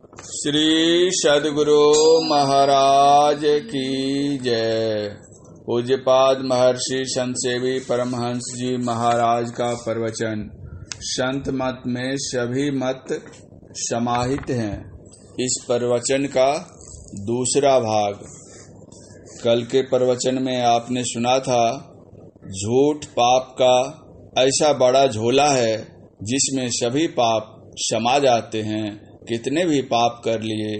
श्री सद्गुरु महाराज की जय। पूज्यपाद महर्षि संत सेवी परमहंस जी महाराज का प्रवचन। संत मत में सभी मत समाहित हैं। इस प्रवचन का दूसरा भाग। कल के प्रवचन में आपने सुना था, झूठ पाप का ऐसा बड़ा झोला है जिसमें सभी पाप समा जाते हैं। कितने भी पाप कर लिए,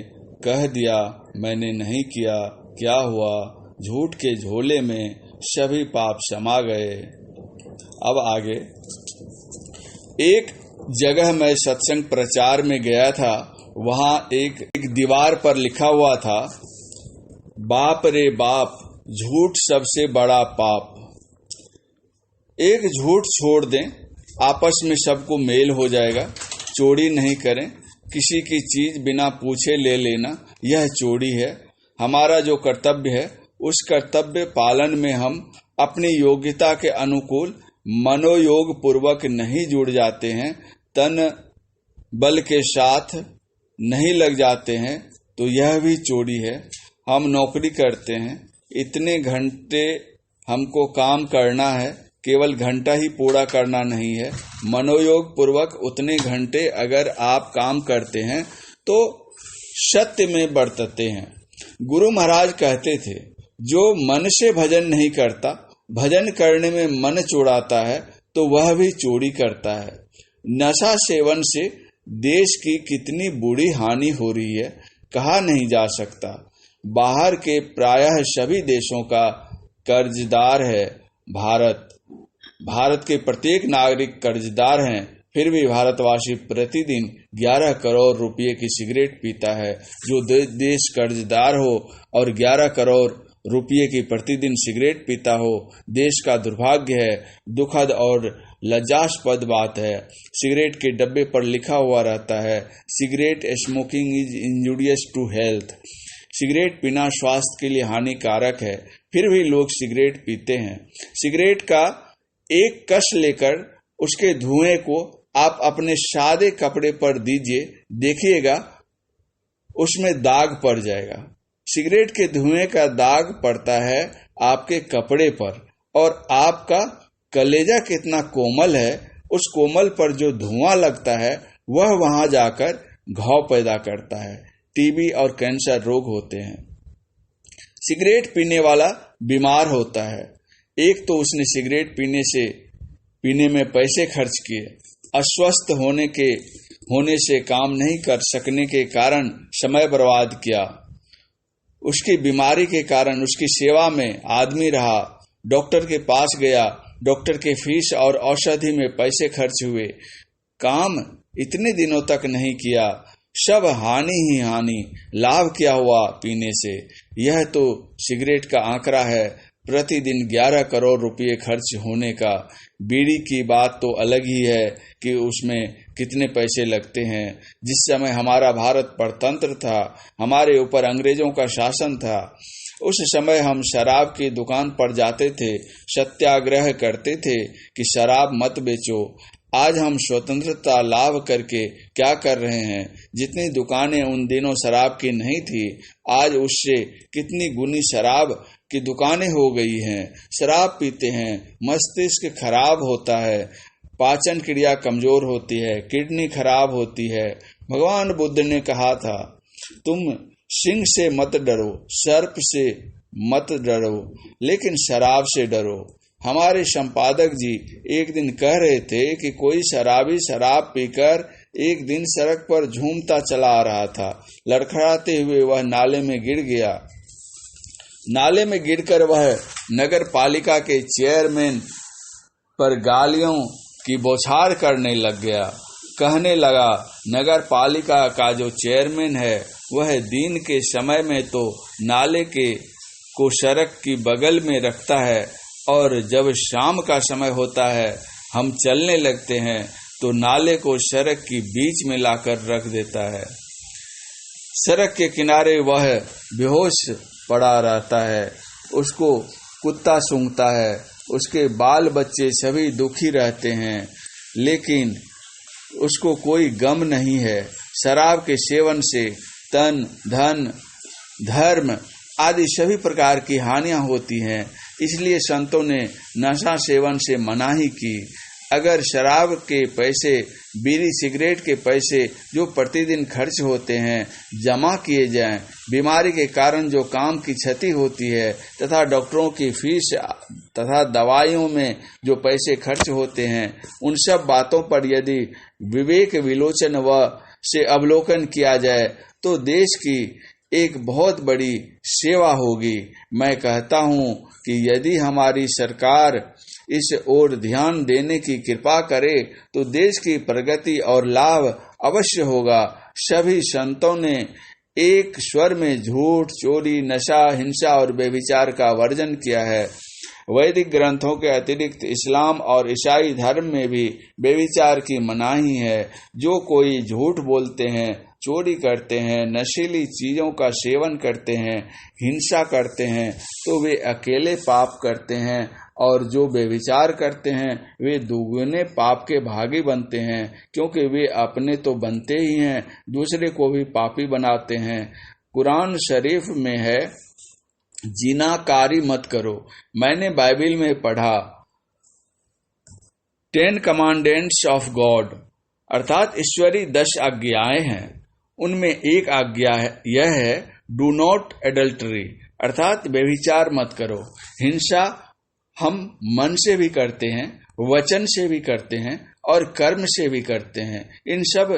कह दिया मैंने नहीं किया, क्या हुआ, झूठ के झोले में सभी पाप समा गए। अब आगे, एक जगह मैं सत्संग प्रचार में गया था। वहां एक दीवार पर लिखा हुआ था, बाप रे बाप, झूठ सबसे बड़ा पाप। एक झूठ छोड़ दें, आपस में सबको मेल हो जाएगा। चोरी नहीं करें, किसी की चीज बिना पूछे ले लेना, यह चोरी है। हमारा जो कर्तव्य है, उस कर्तव्य पालन में हम अपनी योग्यता के अनुकूल मनोयोग पूर्वक नहीं जुड़ जाते हैं, तन बल के साथ नहीं लग जाते हैं, तो यह भी चोरी है। हम नौकरी करते हैं, इतने घंटे हमको काम करना है, केवल घंटा ही पूरा करना नहीं है। मनोयोग पूर्वक उतने घंटे अगर आप काम करते हैं तो सत्य में बरतते हैं। गुरु महाराज कहते थे, जो मन से भजन नहीं करता, भजन करने में मन चुराता है, तो वह भी चोरी करता है। नशा सेवन से देश की कितनी बुरी हानि हो रही है, कहा नहीं जा सकता। बाहर के प्रायः सभी देशों का कर्जदार है भारत के प्रत्येक नागरिक कर्जदार हैं। फिर भी भारतवासी प्रतिदिन 11 करोड़ रुपए की सिगरेट पीता है। जो देश कर्जदार हो और 11 करोड़ रुपए की प्रतिदिन सिगरेट पीता हो, देश का दुर्भाग्य है। दुखद और लज्जास्पद बात है। सिगरेट के डब्बे पर लिखा हुआ रहता है, cigarette smoking is injurious to health. Cigarette पीना स्वास्थ्य के लिए हानिकारक है, फिर भी लोग सिगरेट पीते हैं। सिगरेट का एक कश लेकर उसके धुएं को आप अपने सादे कपड़े पर दीजिए, देखिएगा उसमें दाग पड़ जाएगा। सिगरेट के धुएं का दाग पड़ता है आपके कपड़े पर, और आपका कलेजा कितना कोमल है, उस कोमल पर जो धुआं लगता है वह वहां जाकर घाव पैदा करता है। टीबी और कैंसर रोग होते हैं। सिगरेट पीने वाला बीमार होता है। एक तो उसने सिगरेट पीने में पैसे खर्च किए, अस्वस्थ होने से काम नहीं कर सकने के कारण समय बर्बाद किया। उसकी बीमारी के कारण उसकी सेवा में आदमी रहा, डॉक्टर के पास गया, डॉक्टर के फीस और औषधि में पैसे खर्च हुए, काम इतने दिनों तक नहीं किया, सब हानि ही हानि। लाभ क्या हुआ पीने से? यह तो सिगरेट का आंकड़ा है, प्रतिदिन 11 करोड़ रुपए खर्च होने का। बीड़ी की बात तो अलग ही है कि उसमें कितने पैसे लगते हैं। जिस समय हमारा भारत परतंत्र था, हमारे ऊपर अंग्रेजों का शासन था, उस समय हम शराब की दुकान पर जाते थे, सत्याग्रह करते थे कि शराब मत बेचो। आज हम स्वतंत्रता लाभ करके क्या कर रहे हैं? जितनी दुकानें उन दिनों शराब की नहीं थी, आज उससे कितनी गुनी शराब की दुकानें हो गई हैं। शराब पीते हैं, मस्तिष्क खराब होता है, पाचन क्रिया कमजोर होती है, किडनी खराब होती है। भगवान बुद्ध ने कहा था, तुम सिंह से मत डरो, सर्प से मत डरो, लेकिन शराब से डरो। हमारे संपादक जी एक दिन कह रहे थे कि कोई शराबी शराब पीकर एक दिन सड़क पर झूमता चला आ रहा था। लड़खड़ाते हुए वह नाले में गिर गया। नाले में गिरकर वह नगर पालिका के चेयरमैन पर गालियों की बौछार करने लग गया। कहने लगा, नगर पालिका का जो चेयरमैन है, वह दिन के समय में तो नाले को सड़क की बगल में रखता है, और जब शाम का समय होता है, हम चलने लगते हैं, तो नाले को सड़क की बीच में लाकर रख देता है। सड़क के किनारे वह बेहोश पड़ा रहता है, उसको कुत्ता सूंघता है, उसके बाल बच्चे सभी दुखी रहते हैं, लेकिन उसको कोई गम नहीं है। शराब के सेवन से तन, धन, धर्म आदि सभी प्रकार की हानियां होती हैं। इसलिए संतों ने नशा सेवन से मनाही की। अगर शराब के पैसे, बीड़ी सिगरेट के पैसे जो प्रतिदिन खर्च होते हैं जमा किए जाएं, बीमारी के कारण जो काम की क्षति होती है तथा डॉक्टरों की फीस तथा दवाइयों में जो पैसे खर्च होते हैं, उन सब बातों पर यदि विवेक विलोचन व से अवलोकन किया जाए तो देश की एक बहुत बड़ी सेवा होगी। मैं कहता हूँ कि यदि हमारी सरकार इस ओर ध्यान देने की कृपा करे तो देश की प्रगति और लाभ अवश्य होगा। सभी संतों ने एक स्वर में झूठ, चोरी, नशा, हिंसा और व्यभिचार का वर्जन किया है। वैदिक ग्रंथों के अतिरिक्त इस्लाम और ईसाई धर्म में भी व्यभिचार की मनाही है। जो कोई झूठ बोलते हैं, चोरी करते हैं, नशीली चीजों का सेवन करते हैं, हिंसा करते हैं तो वे अकेले पाप करते हैं, और जो व्यभिचार करते हैं वे दुगने पाप के भागी बनते हैं, क्योंकि वे अपने तो बनते ही हैं, दूसरे को भी पापी बनाते हैं। कुरान शरीफ में है, जिनाकारी मत करो। मैंने बाइबल में पढ़ा 10 कमांडेंट्स ऑफ गॉड, अर्थात ईश्वरी 10 आज्ञाएं हैं। उनमें एक आज्ञा यह है, डू नॉट एडल्टरी, अर्थात व्यभिचार मत करो। हिंसा हम मन से भी करते हैं, वचन से भी करते हैं और कर्म से भी करते हैं। इन सब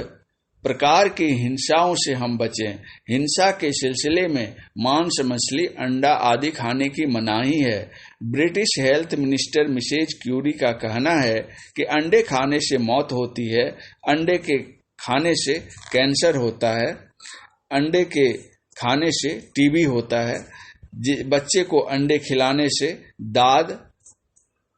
प्रकार की हिंसाओं से हम बचें। हिंसा के सिलसिले में मांस, मछली, अंडा आदि खाने की मनाही है। British health minister Mrs Curie का कहना है कि अंडे खाने से मौत होती है, अंडे के खाने से कैंसर होता है, अंडे के खाने से टीबी होता है, बच्चे को अंडे खिलाने से दाद,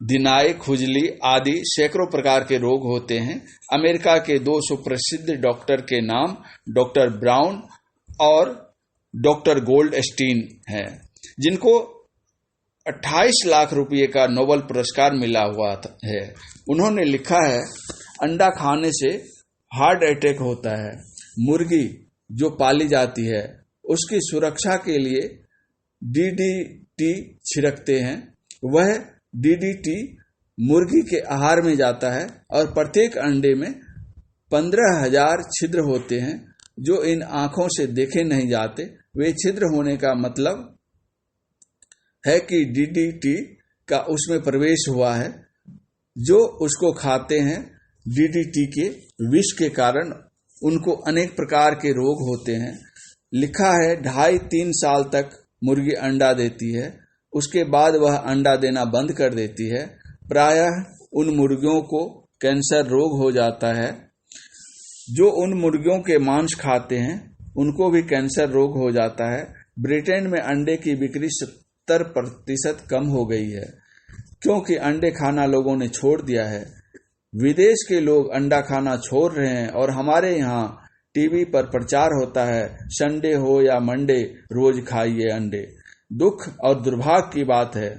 दिनाई, खुजली आदि सैकड़ों प्रकार के रोग होते हैं। अमेरिका के 2 सुप्रसिद्ध डॉक्टर के नाम डॉक्टर ब्राउन और डॉक्टर गोल्डस्टीन हैं, जिनको 28 लाख रुपए का नोबेल पुरस्कार मिला हुआ है। उन्होंने लिखा है, अंडा खाने से हार्ट अटैक होता है। मुर्गी जो पाली जाती है उसकी सुरक्षा के लिए डीडीटी छिड़कते हैं। वह डीडीटी मुर्गी के आहार में जाता है और प्रत्येक अंडे में 15,000 छिद्र होते हैं जो इन आंखों से देखे नहीं जाते। वे छिद्र होने का मतलब है कि डीडीटी का उसमें प्रवेश हुआ है। जो उसको खाते हैं, डीडीटी के विष के कारण उनको अनेक प्रकार के रोग होते हैं। लिखा है 2.5-3 साल तक मुर्गी अंडा देती है, उसके बाद वह अंडा देना बंद कर देती है। प्रायः उन मुर्गियों को कैंसर रोग हो जाता है। जो उन मुर्गियों के मांस खाते हैं उनको भी कैंसर रोग हो जाता है। ब्रिटेन में अंडे की बिक्री 70% कम हो गई है, क्योंकि अंडे खाना लोगों ने छोड़ दिया है। विदेश के लोग अंडा खाना छोड़ रहे हैं और हमारे यहाँ टीवी पर प्रचार होता है, संडे हो या मंडे रोज खाइए अंडे। दुख और दुर्भाग्य की बात है।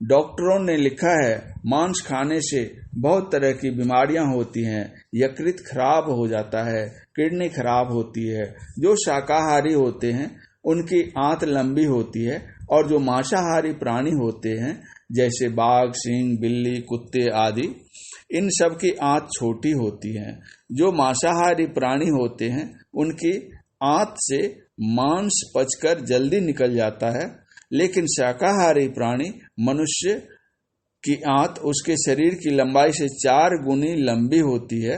डॉक्टरों ने लिखा है, मांस खाने से बहुत तरह की बीमारियां होती हैं। यकृत खराब हो जाता है, किडनी खराब होती है। जो शाकाहारी होते हैं उनकी आंत लंबी होती है, और जो मांसाहारी प्राणी होते हैं जैसे बाघ, सिंह, बिल्ली, कुत्ते आदि, इन सब की आंत छोटी होती है। जो मांसाहारी प्राणी होते हैं उनकी आंत से मांस पचकर जल्दी निकल जाता है, लेकिन शाकाहारी प्राणी मनुष्य की आंत उसके शरीर की लंबाई से 4 गुनी लंबी होती है।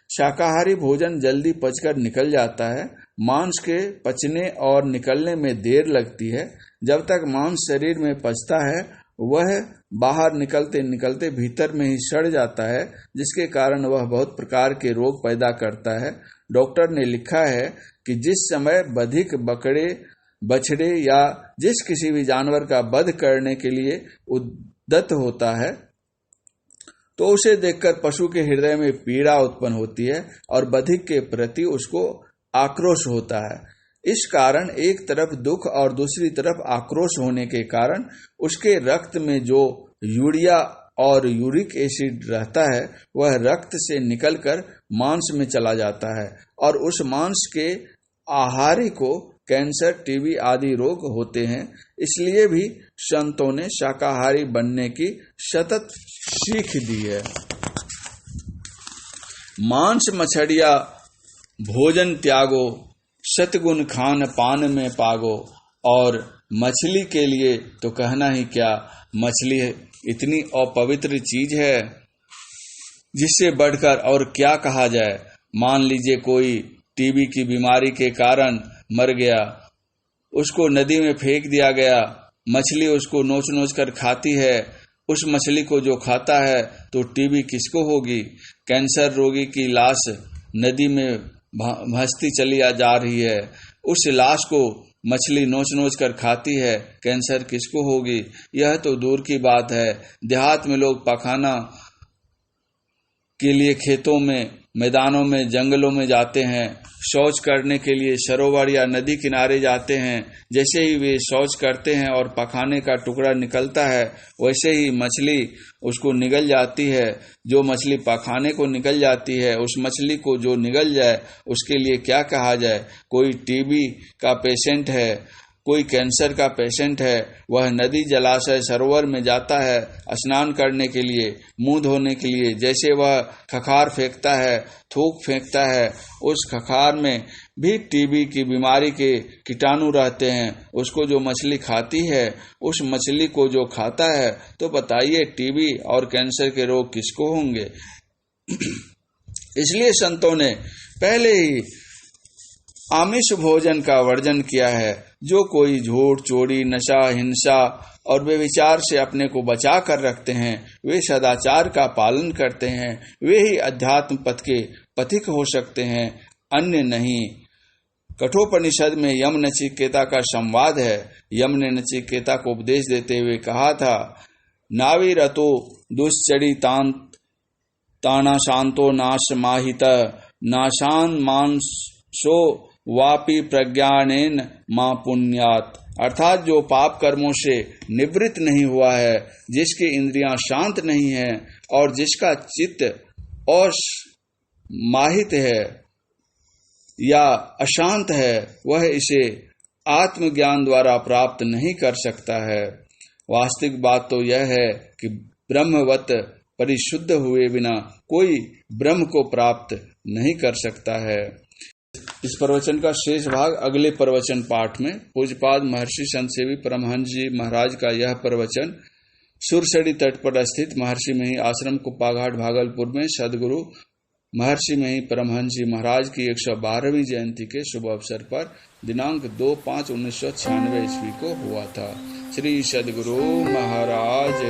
शाकाहारी भोजन जल्दी पचकर निकल जाता है। मांस के पचने और निकलने में देर लगती है। जब तक मांस शरीर में पचता है वह बाहर निकलते निकलते भीतर में ही सड़ जाता है, जिसके कारण वह बहुत प्रकार के रोग पैदा करता है। डॉक्टर ने लिखा है कि जिस समय बधिक, बकरे, बछड़े या जिस किसी भी जानवर का वध करने के लिए उद्यत होता है तो उसे देखकर पशु के हृदय में पीड़ा उत्पन्न होती है और बधिक के प्रति उसको आक्रोश होता है। इस कारण एक तरफ दुख और दूसरी तरफ आक्रोश होने के कारण उसके रक्त में जो यूरिया और यूरिक एसिड रहता है वह रक्त से निकलकर मांस में चला जाता है और उस मांस के आहारी को कैंसर, टीबी आदि रोग होते हैं। इसलिए भी संतों ने शाकाहारी बनने की सतत सीख दी है। मांस मछलिया भोजन त्यागो, सतगुण खान पान में पागो। और मछली के लिए तो कहना ही क्या, मछली इतनी अपवित्र चीज है जिससे बढ़कर और क्या कहा जाए। मान लीजिए कोई टीबी की बीमारी के कारण मर गया, उसको नदी में फेंक दिया गया, मछली उसको नोच नोच कर खाती है। उस मछली को जो खाता है तो टीबी किसको होगी? कैंसर रोगी की लाश नदी में भसती चली जा रही है, उस लाश को मछली नोच नोच कर खाती है, कैंसर किसको होगी? यह तो दूर की बात है। देहात में लोग पखाना के लिए खेतों में, मैदानों में, जंगलों में जाते हैं, शौच करने के लिए सरोवर या नदी किनारे जाते हैं। जैसे ही वे शौच करते हैं और पखाने का टुकड़ा निकलता है, वैसे ही मछली उसको निगल जाती है। जो मछली पखाने को निकल जाती है, उस मछली को जो निगल जाए उसके लिए क्या कहा जाए? कोई टीबी का पेशेंट है, कोई कैंसर का पेशेंट है, वह नदी, जलाशय, सरोवर में जाता है स्नान करने के लिए, मुंह धोने के लिए। जैसे वह खखार फेंकता है, थूक फेंकता है, उस खखार में भी टीबी की बीमारी के कीटाणु रहते हैं। उसको जो मछली खाती है, उस मछली को जो खाता है, तो बताइए टीबी और कैंसर के रोग किसको होंगे? इसलिए संतों ने पहले ही आमिष भोजन का वर्जन किया है। जो कोई झूठ, चोरी, नशा, हिंसा और व्यभिचार से अपने को बचा कर रखते हैं, वे सदाचार का पालन करते हैं, वे ही अध्यात्म पथ के पथिक हो सकते हैं, अन्य नहीं। कठोपनिषद में यम नचिकेता का संवाद है। यम ने नचिकेता को उपदेश देते हुए कहा था, नाविरतो दुश्चरितांत ताना शांतो नाश माहित नाशान मानसो वापि प्रज्ञानेन मा पुण्यात। अर्थात जो पाप कर्मों से निवृत्त नहीं हुआ है, जिसकी इंद्रियां शांत नहीं है और जिसका चित्त माहित है या अशांत है, वह इसे आत्मज्ञान द्वारा प्राप्त नहीं कर सकता है। वास्तविक बात तो यह है कि ब्रह्मवत परिशुद्ध हुए बिना कोई ब्रह्म को प्राप्त नहीं कर सकता है। इस प्रवचन का शेष भाग अगले प्रवचन पाठ में। पूज्यपाद महर्षि संत सेवी परमहंस जी महाराज का यह प्रवचन सुरसड़ी तट पर स्थित महर्षि मही आश्रम कुप्पाघाट भागलपुर में सदगुरु महर्षि मही परमहंस जी महाराज की 112वीं जयंती के शुभ अवसर पर दिनांक 2/5/1996 ईस्वी को हुआ था। श्री सदगुरु महाराज